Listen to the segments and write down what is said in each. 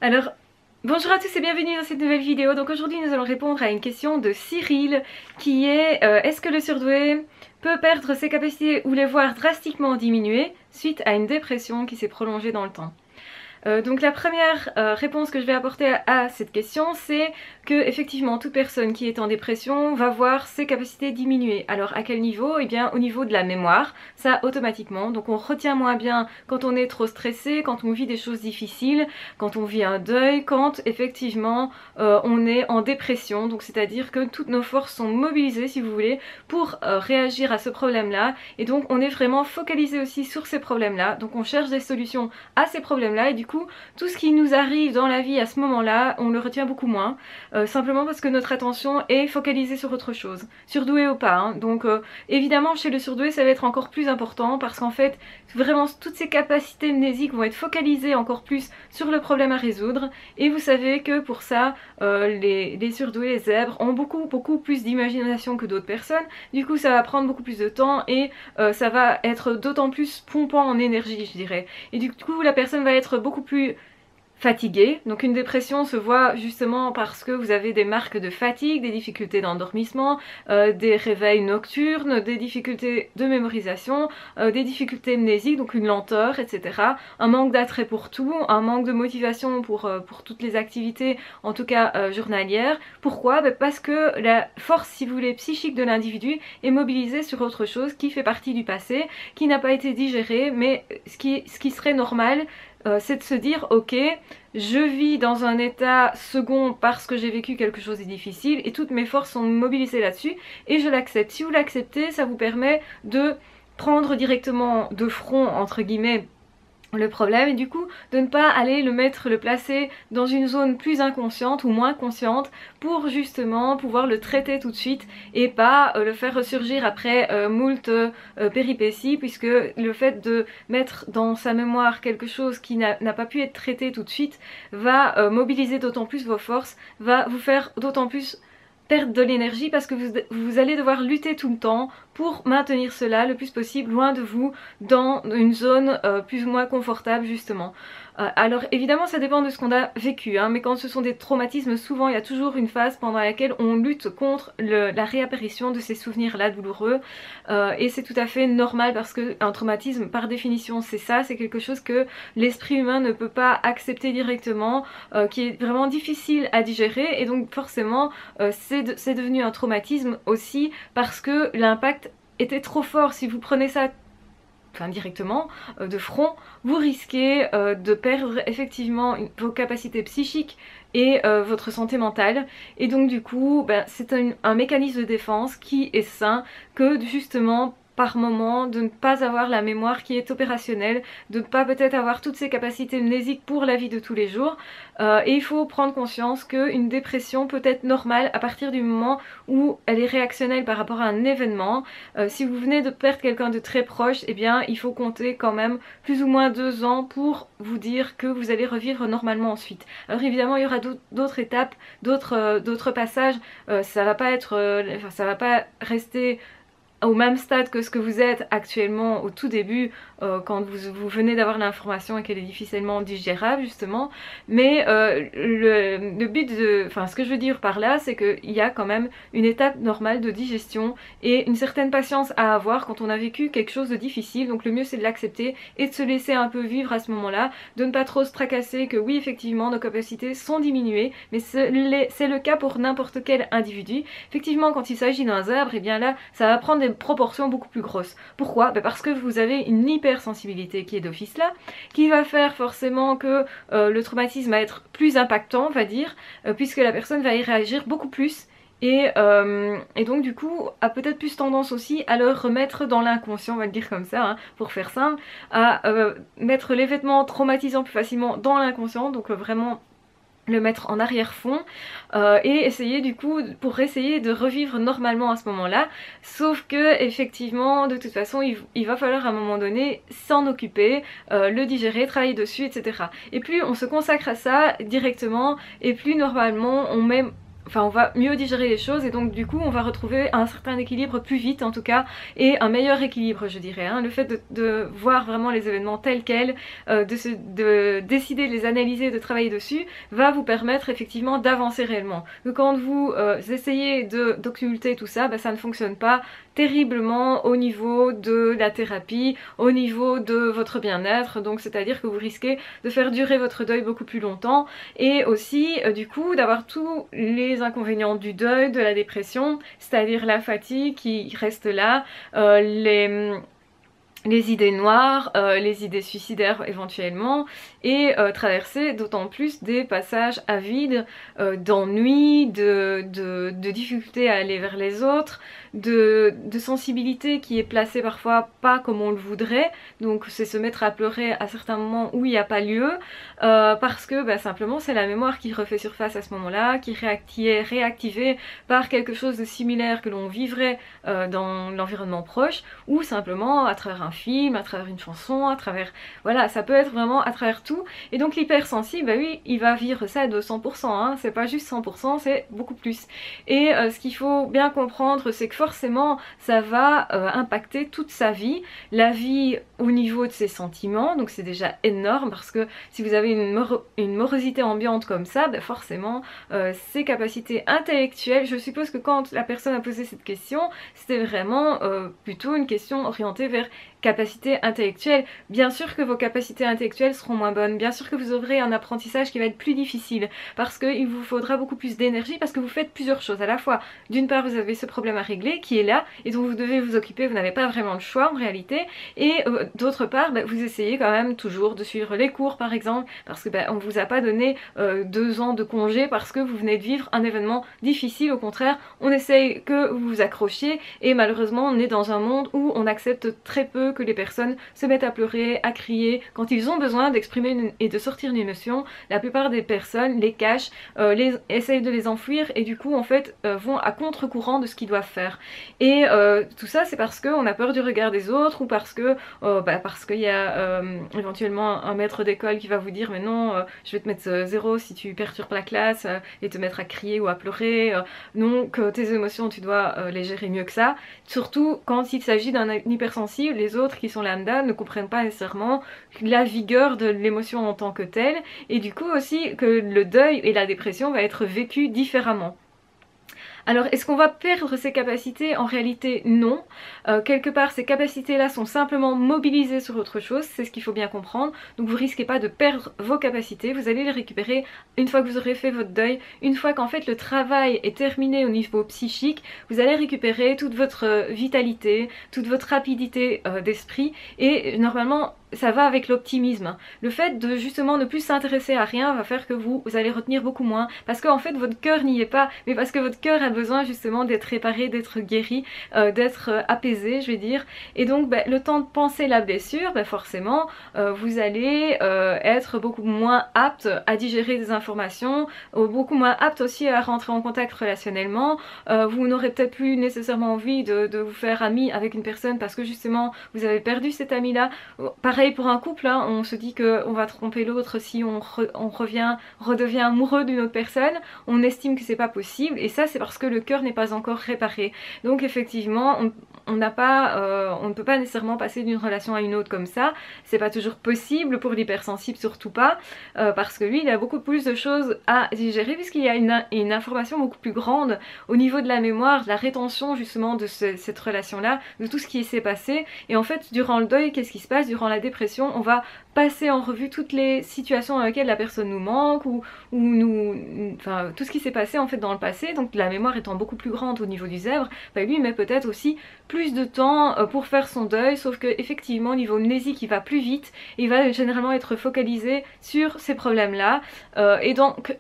Alors, bonjour à tous et bienvenue dans cette nouvelle vidéo. Donc aujourd'hui nous allons répondre à une question de Cyril qui est est-ce que le surdoué peut perdre ses capacités ou les voir drastiquement diminuer suite à une dépression qui s'est prolongée dans le temps? Donc la première réponse que je vais apporter à cette question, c'est que effectivement toute personne qui est en dépression va voir ses capacités diminuer. Alors à quel niveau? Eh bien au niveau de la mémoire, ça automatiquement. Donc on retient moins bien quand on est trop stressé, quand on vit des choses difficiles, quand on vit un deuil, quand effectivement on est en dépression. Donc c'est-à-dire que toutes nos forces sont mobilisées, si vous voulez, pour réagir à ce problème-là. Et donc on est vraiment focalisé aussi sur ces problèmes-là. Donc on cherche des solutions à ces problèmes-là et du coup tout ce qui nous arrive dans la vie à ce moment-là, on le retient beaucoup moins, simplement parce que notre attention est focalisée sur autre chose, surdoué ou pas, hein. Donc évidemment chez le surdoué ça va être encore plus important parce qu'en fait vraiment toutes ces capacités mnésiques vont être focalisées encore plus sur le problème à résoudre et vous savez que pour ça les surdoués, les zèbres ont beaucoup plus d'imagination que d'autres personnes, du coup ça va prendre beaucoup plus de temps et ça va être d'autant plus pompant en énergie, je dirais, et du coup la personne va être beaucoup plus fatiguée. Donc une dépression se voit justement parce que vous avez des marques de fatigue, des difficultés d'endormissement, des réveils nocturnes, des difficultés de mémorisation, des difficultés mnésiques, donc une lenteur, etc. Un manque d'attrait pour tout, un manque de motivation pour toutes les activités, en tout cas journalières. Pourquoi? Parce que la force, si vous voulez, psychique de l'individu est mobilisée sur autre chose qui fait partie du passé, qui n'a pas été digéré, mais ce qui serait normal, c'est de se dire ok, je vis dans un état second parce que j'ai vécu quelque chose de difficile et toutes mes forces sont mobilisées là-dessus et je l'accepte. Si vous l'acceptez, ça vous permet de prendre directement de front entre guillemets le problème et du coup de ne pas aller le placer dans une zone plus inconsciente ou moins consciente pour justement pouvoir le traiter tout de suite et pas le faire ressurgir après moult péripéties, puisque le fait de mettre dans sa mémoire quelque chose qui n'a pas pu être traité tout de suite va mobiliser d'autant plus vos forces, va vous faire d'autant plus perdre de l'énergie parce que vous allez devoir lutter tout le temps pour maintenir cela le plus possible loin de vous dans une zone plus ou moins confortable justement. Alors évidemment ça dépend de ce qu'on a vécu, hein, mais quand ce sont des traumatismes, souvent il y a toujours une phase pendant laquelle on lutte contre la réapparition de ces souvenirs là douloureux et c'est tout à fait normal parce qu'un traumatisme par définition c'est ça, c'est quelque chose que l'esprit humain ne peut pas accepter directement, qui est vraiment difficile à digérer et donc forcément c'est devenu un traumatisme aussi parce que l'impact était trop fort. Si vous prenez ça directement de front, vous risquez de perdre effectivement vos capacités psychiques et votre santé mentale, et donc du coup c'est un mécanisme de défense qui est sain que justement par moment de ne pas avoir la mémoire qui est opérationnelle, de ne pas peut-être avoir toutes ces capacités mnésiques pour la vie de tous les jours, et il faut prendre conscience qu'une dépression peut être normale à partir du moment où elle est réactionnelle par rapport à un événement. Si vous venez de perdre quelqu'un de très proche, eh bien il faut compter quand même plus ou moins 2 ans pour vous dire que vous allez revivre normalement ensuite. Alors évidemment il y aura d'autres étapes, d'autres passages, ça va pas être, ça va pas rester au même stade que ce que vous êtes actuellement au tout début quand vous venez d'avoir l'information et qu'elle est difficilement digérable justement, mais le but de, ce que je veux dire par là c'est qu'il y a quand même une étape normale de digestion et une certaine patience à avoir quand on a vécu quelque chose de difficile, donc le mieux c'est de l'accepter et de se laisser un peu vivre à ce moment-là, de ne pas trop se tracasser que oui effectivement nos capacités sont diminuées, mais c'est le cas pour n'importe quel individu. Effectivement quand il s'agit d'un zèbre, et bien là ça va prendre des proportions beaucoup plus grosses. Pourquoi? Parce que vous avez une hypersensibilité qui est d'office là, qui va faire forcément que le traumatisme va être plus impactant, on va dire, puisque la personne va y réagir beaucoup plus et donc du coup a peut-être plus tendance aussi à le remettre dans l'inconscient, on va le dire comme ça, hein, pour faire simple, à mettre les vêtements traumatisants plus facilement dans l'inconscient, donc vraiment le mettre en arrière-fond et essayer du coup pour essayer de revivre normalement à ce moment-là, sauf que effectivement de toute façon il va falloir à un moment donné s'en occuper, le digérer, travailler dessus, etc. Et plus on se consacre à ça directement et plus normalement on met enfin on va mieux digérer les choses et donc du coup on va retrouver un certain équilibre plus vite en tout cas et un meilleur équilibre je dirais. Hein. Le fait de voir vraiment les événements tels quels, de décider de les analyser, de travailler dessus, va vous permettre effectivement d'avancer réellement. Donc quand vous essayez d'occulter tout ça, bah, ça ne fonctionne pas terriblement au niveau de la thérapie, au niveau de votre bien-être, donc c'est-à-dire que vous risquez de faire durer votre deuil beaucoup plus longtemps et aussi du coup d'avoir tous les inconvénients du deuil, de la dépression, c'est-à-dire la fatigue qui reste là, les idées noires, les idées suicidaires éventuellement, et traverser d'autant plus des passages à vide, d'ennui, de difficulté à aller vers les autres, de sensibilité qui est placée parfois pas comme on le voudrait, donc c'est se mettre à pleurer à certains moments où il n'y a pas lieu, parce que bah, simplement c'est la mémoire qui refait surface à ce moment-là, qui est réactivée par quelque chose de similaire que l'on vivrait dans l'environnement proche, ou simplement à travers un film, à travers une chanson, à travers... Voilà, ça peut être vraiment à travers tout. Et donc l'hypersensible, bah oui, il va vivre ça de 100%, hein. C'est pas juste 100%, c'est beaucoup plus. Et ce qu'il faut bien comprendre, c'est que forcément, ça va impacter toute sa vie, la vie au niveau de ses sentiments, donc c'est déjà énorme, parce que si vous avez une morosité ambiante comme ça, bah forcément, ses capacités intellectuelles, je suppose que quand la personne a posé cette question, c'était vraiment plutôt une question orientée vers capacité intellectuelle. Bien sûr que vos capacités intellectuelles seront moins bonnes, bien sûr que vous aurez un apprentissage qui va être plus difficile, parce qu'il vous faudra beaucoup plus d'énergie, parce que vous faites plusieurs choses à la fois. D'une part, vous avez ce problème à régler qui est là, et dont vous devez vous occuper, vous n'avez pas vraiment le choix en réalité, et d'autre part, bah, vous essayez quand même toujours de suivre les cours par exemple, parce que bah, on vous a pas donné 2 ans de congé parce que vous venez de vivre un événement difficile, au contraire, on essaye que vous vous accrochiez, et malheureusement on est dans un monde où on accepte très peu que les personnes se mettent à pleurer, à crier, quand ils ont besoin d'exprimer et de sortir une émotion. La plupart des personnes les cachent, essayent de les enfouir et du coup en fait vont à contre-courant de ce qu'ils doivent faire. Et tout ça c'est parce qu'on a peur du regard des autres, ou parce que parce qu'il y a éventuellement un maître d'école qui va vous dire mais non, je vais te mettre 0 si tu perturbes la classe, et te mettre à crier ou à pleurer, non, que tes émotions tu dois les gérer mieux que ça. Surtout quand il s'agit d'un hypersensible, les autres qui sont lambda ne comprennent pas nécessairement la vigueur de l'émotion en tant que telle, et du coup aussi que le deuil et la dépression va être vécu différemment. Alors est-ce qu'on va perdre ses capacités? En réalité non. Quelque part ces capacités-là sont simplement mobilisées sur autre chose, c'est ce qu'il faut bien comprendre. Donc vous risquez pas de perdre vos capacités, vous allez les récupérer une fois que vous aurez fait votre deuil, une fois qu'en fait le travail est terminé au niveau psychique, vous allez récupérer toute votre vitalité, toute votre rapidité d'esprit, et normalement ça va avec l'optimisme. Le fait de justement ne plus s'intéresser à rien va faire que vous allez retenir beaucoup moins, parce qu'en fait votre cœur n'y est pas, mais parce que votre cœur a besoin justement d'être réparé, d'être guéri, d'être apaisé je vais dire, et donc le temps de penser la blessure, forcément vous allez être beaucoup moins apte à digérer des informations, beaucoup moins apte aussi à rentrer en contact relationnellement, vous n'aurez peut-être plus nécessairement envie de vous faire ami avec une personne parce que justement vous avez perdu cet ami là. Pareil pour un couple, hein, on se dit qu'on va tromper l'autre si on redevient amoureux d'une autre personne, on estime que c'est pas possible, et ça c'est parce que le cœur n'est pas encore réparé. Donc effectivement on ne peut pas nécessairement passer d'une relation à une autre comme ça, c'est pas toujours possible pour l'hypersensible, surtout pas, parce que lui il a beaucoup plus de choses à digérer, puisqu'il y a une information beaucoup plus grande au niveau de la mémoire, de la rétention justement de cette relation là, de tout ce qui s'est passé. Et en fait durant le deuil, qu'est-ce qui se passe? Durant la dépression, on va passer en revue toutes les situations dans lesquelles la personne nous manque, ou enfin tout ce qui s'est passé en fait dans le passé, donc la mémoire étant beaucoup plus grande au niveau du zèbre, lui il met peut-être aussi plus de temps pour faire son deuil, sauf que effectivement au niveau mnésique il va plus vite, il va généralement être focalisé sur ces problèmes là, et donc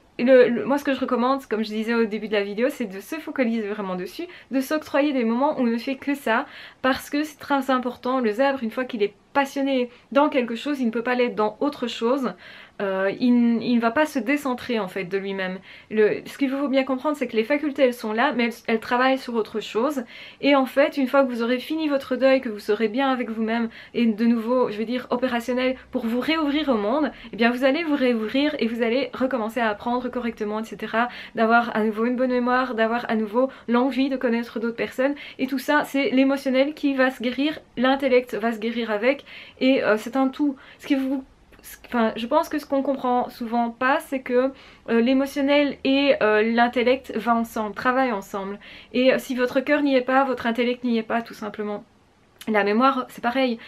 moi ce que je recommande, comme je disais au début de la vidéo, c'est de se focaliser vraiment dessus, de s'octroyer des moments où on ne fait que ça, parce que c'est très important. Le zèbre, une fois qu'il est passionné dans quelque chose, il ne peut pas l'être dans autre chose, il ne va pas se décentrer en fait de lui-même. Ce qu'il faut bien comprendre, c'est que les facultés elles sont là, mais elles travaillent sur autre chose. Et en fait, une fois que vous aurez fini votre deuil, que vous serez bien avec vous-même et de nouveau, je veux dire, opérationnel pour vous réouvrir au monde, eh bien vous allez vous réouvrir et vous allez recommencer à apprendre correctement, etc. D'avoir à nouveau une bonne mémoire, d'avoir à nouveau l'envie de connaître d'autres personnes. Et tout ça, c'est l'émotionnel qui va se guérir, l'intellect va se guérir avec, et c'est un tout. Enfin, je pense que ce qu'on comprend souvent pas, c'est que l'émotionnel et l'intellect va ensemble, travaillent ensemble. Et si votre cœur n'y est pas, votre intellect n'y est pas, tout simplement. La mémoire, c'est pareil.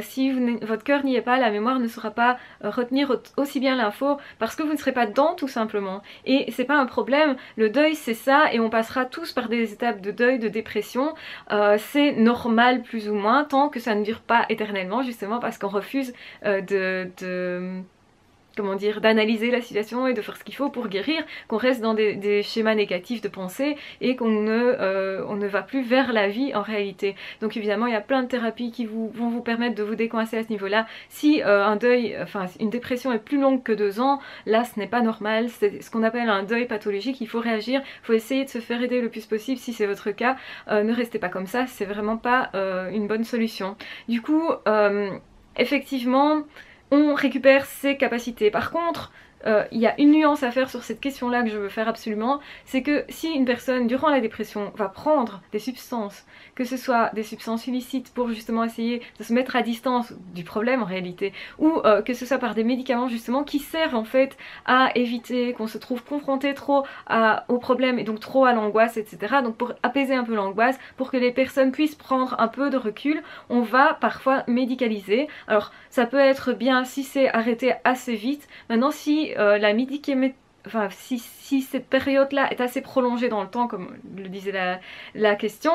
Si votre cœur n'y est pas, la mémoire ne saura pas retenir aussi bien l'info parce que vous ne serez pas dedans, tout simplement. Et c'est pas un problème. Le deuil, c'est ça, et on passera tous par des étapes de deuil, de dépression. C'est normal, plus ou moins, tant que ça ne dure pas éternellement, justement parce qu'on refuse comment dire, d'analyser la situation et de faire ce qu'il faut pour guérir, qu'on reste dans des schémas négatifs de pensée et qu'on ne va plus vers la vie en réalité. Donc évidemment il y a plein de thérapies qui vont vous permettre de vous décoincer à ce niveau-là. Si un deuil, enfin une dépression est plus longue que 2 ans, là ce n'est pas normal, c'est ce qu'on appelle un deuil pathologique, il faut réagir, il faut essayer de se faire aider le plus possible si c'est votre cas. Ne restez pas comme ça, c'est vraiment pas une bonne solution. Du coup, effectivement, on récupère ses capacités. Par contre, il y a une nuance à faire sur cette question-là que je veux faire absolument, c'est que si une personne, durant la dépression, va prendre des substances, que ce soit des substances illicites pour justement essayer de se mettre à distance du problème en réalité, ou que ce soit par des médicaments justement qui servent en fait à éviter qu'on se trouve confronté trop au problème et donc trop à l'angoisse, etc. Donc pour apaiser un peu l'angoisse, pour que les personnes puissent prendre un peu de recul, on va parfois médicaliser. Alors ça peut être bien si c'est arrêté assez vite. Maintenant si si cette période-là est assez prolongée dans le temps, comme le disait la question,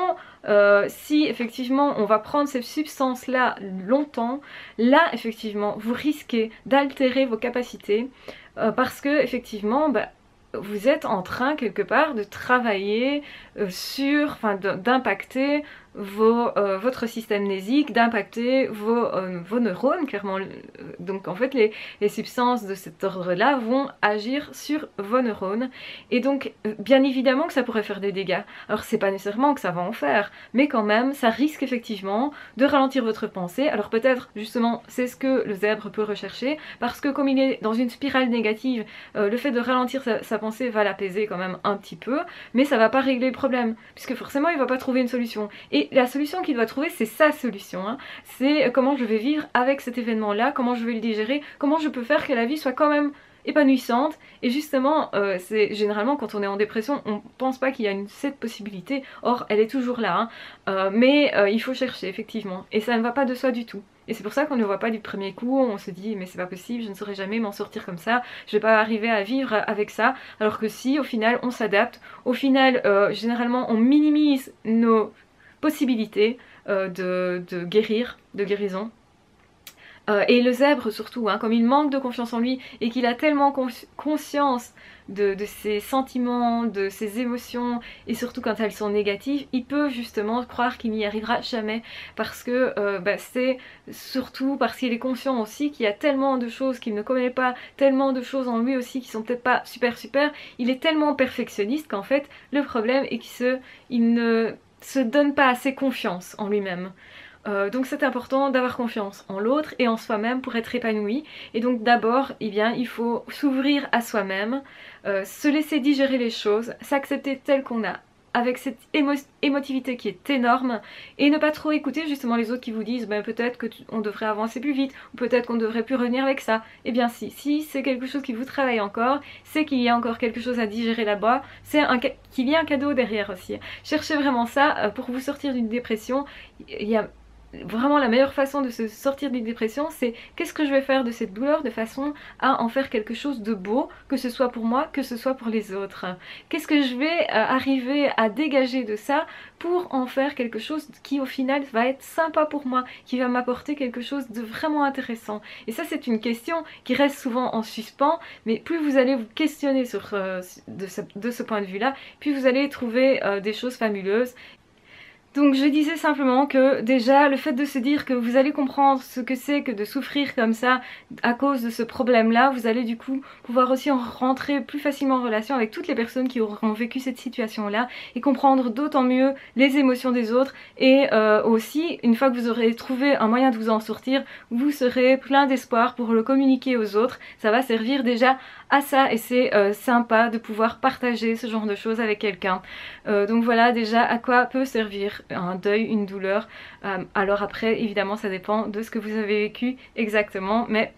si effectivement on va prendre ces substances-là longtemps, là effectivement vous risquez d'altérer vos capacités parce que effectivement, vous êtes en train quelque part de travailler d'impacter votre système mnésique, d'impacter vos neurones, clairement. Donc en fait les substances de cet ordre-là vont agir sur vos neurones. Et donc bien évidemment que ça pourrait faire des dégâts. Alors c'est pas nécessairement que ça va en faire, mais quand même ça risque effectivement de ralentir votre pensée. Alors peut-être justement c'est ce que le zèbre peut rechercher, parce que comme il est dans une spirale négative, le fait de ralentir sa pensée va l'apaiser quand même un petit peu, mais ça va pas régler le problème, puisque forcément il va pas trouver une solution. Et la solution qu'il doit trouver, c'est sa solution, hein. C'est comment je vais vivre avec cet événement là, comment je vais le digérer, comment je peux faire que la vie soit quand même épanouissante. Et justement c'est généralement quand on est en dépression on pense pas qu'il y a cette possibilité, or elle est toujours là, hein. Mais il faut chercher effectivement, et ça ne va pas de soi du tout. Et c'est pour ça qu'on ne voit pas du premier coup, on se dit mais c'est pas possible, je ne saurais jamais m'en sortir comme ça, je vais pas arriver à vivre avec ça, alors que si au final on s'adapte, au final généralement on minimise nos possibilités de guérir, de guérison. Et le zèbre surtout, hein, comme il manque de confiance en lui et qu'il a tellement conscience de ses sentiments, de ses émotions, et surtout quand elles sont négatives, il peut justement croire qu'il n'y arrivera jamais, parce que c'est surtout parce qu'il est conscient aussi qu'il y a tellement de choses qu'il ne connaît pas, tellement de choses en lui aussi qui sont peut-être pas super, il est tellement perfectionniste qu'en fait le problème est qu'il ne se donne pas assez confiance en lui-même. Donc c'est important d'avoir confiance en l'autre et en soi-même pour être épanoui. Et donc d'abord, il faut s'ouvrir à soi-même, se laisser digérer les choses, s'accepter tel qu'on a, avec cette émotivité qui est énorme, et ne pas trop écouter justement les autres qui vous disent peut-être qu'on devrait avancer plus vite, ou peut-être qu'on ne devrait plus revenir avec ça. Et bien si c'est quelque chose qui vous travaille encore, c'est qu'il y a encore quelque chose à digérer là-bas, c'est qu'il y a un cadeau derrière aussi. Cherchez vraiment ça pour vous sortir d'une dépression. Il y a vraiment la meilleure façon de se sortir d'une dépression, c'est qu'est-ce que je vais faire de cette douleur de façon à en faire quelque chose de beau, que ce soit pour moi, que ce soit pour les autres. Qu'est-ce que je vais arriver à dégager de ça pour en faire quelque chose qui au final va être sympa pour moi, qui va m'apporter quelque chose de vraiment intéressant. Et ça c'est une question qui reste souvent en suspens, mais plus vous allez vous questionner de ce point de vue là, plus vous allez trouver des choses fabuleuses. Donc je disais simplement que déjà le fait de se dire que vous allez comprendre ce que c'est que de souffrir comme ça à cause de ce problème-là, vous allez du coup pouvoir aussi rentrer plus facilement en relation avec toutes les personnes qui auront vécu cette situation-là et comprendre d'autant mieux les émotions des autres et aussi une fois que vous aurez trouvé un moyen de vous en sortir, vous serez plein d'espoir pour le communiquer aux autres. Ça va servir déjà à ça et c'est sympa de pouvoir partager ce genre de choses avec quelqu'un. Donc voilà déjà à quoi peut servir un deuil, une douleur. Alors après évidemment ça dépend de ce que vous avez vécu exactement, mais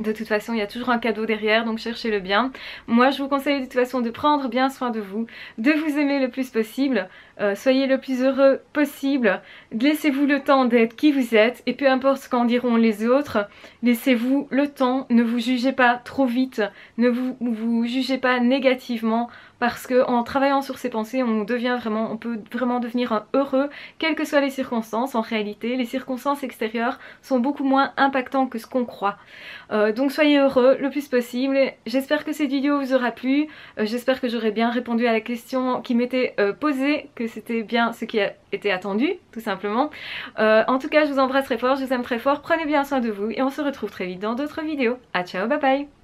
de toute façon, il y a toujours un cadeau derrière, donc cherchez-le bien. Moi, je vous conseille de toute façon de prendre bien soin de vous aimer le plus possible, soyez le plus heureux possible, laissez-vous le temps d'être qui vous êtes, et peu importe ce qu'en diront les autres, laissez-vous le temps, ne vous jugez pas trop vite, ne vous jugez pas négativement, parce que en travaillant sur ses pensées, on peut vraiment devenir heureux, quelles que soient les circonstances. En réalité, les circonstances extérieures sont beaucoup moins impactantes que ce qu'on croit. Donc soyez heureux le plus possible. J'espère que cette vidéo vous aura plu. J'espère que j'aurai bien répondu à la question qui m'était posée, que c'était bien ce qui a été attendu, tout simplement. En tout cas, je vous embrasse très fort, je vous aime très fort. Prenez bien soin de vous et on se retrouve très vite dans d'autres vidéos. À ciao, bye bye!